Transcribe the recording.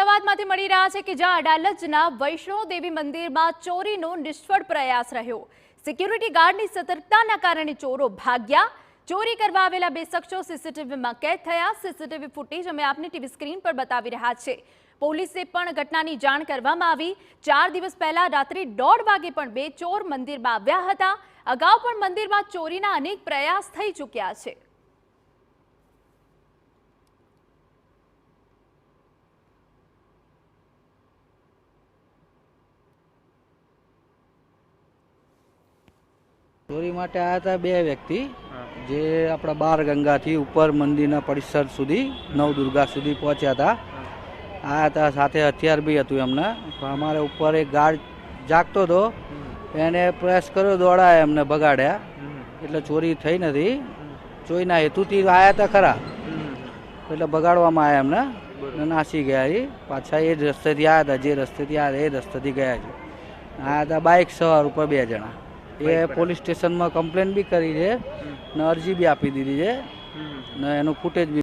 અમદાવાદમાંથી મળી રહ્યા છે કે જ્યાં અડાલજના વૈષ્ણો દેવી મંદિરમાં ચોરીનો નિષ્ફળ પ્રયાસ રહ્યો। સિક્યુરિટી ગાર્ડની સતર્કતાના કારણે ચોરો ભાગ્યા। ચોરી કરવા આવેલા બે શખ્સો સીસીટીવીમાં કેદ થયા। સીસીટીવી ફૂટેજ અમે આપની ટીવી સ્ક્રીન પર બતાવી રહ્યા છે। પોલીસે પણ ઘટનાની જાણ કરવામાં આવી। 4 દિવસ પહેલા રાત્રે 1:30 વાગે પણ બે ચોર મંદિરમાં આવ્યા હતા। અગાઉ પણ મંદિરમાં ચોરીના અનેક પ્રયાસ થઈ ચૂક્યા છે। ચોરી માટે આયા હતા બે વ્યક્તિ જે આપણા બાર ગંગાથી ઉપર મંદિરના પરિસર સુધી નવદુર્ગા સુધી પહોંચ્યા હતા। આયા હતા સાથે હથિયાર બી હતું એમને। અમારે ઉપર એક ગાર્ડ જાગતો હતો, એને પ્રેસ કર્યો, દોડાયા, એમને ભગાડ્યા, એટલે ચોરી થઈ નથી। ચોરીના હેતુથી આયા હતા ખરા, એટલે ભગાડવામાં આવ્યા એમને, નાસી ગયા। એ પાછા એ જ રસ્તેથી આવ્યા હતા, જે રસ્તેથી આવ્યા એ રસ્તેથી ગયા છે। આયા હતા બાઇક સવાર ઉપર 2 જણા। એ પોલીસ સ્ટેશનમાં કમ્પ્લેન બી કરી છે ને અરજી બી આપી દીધી છે ને એનું ફૂટેજ બી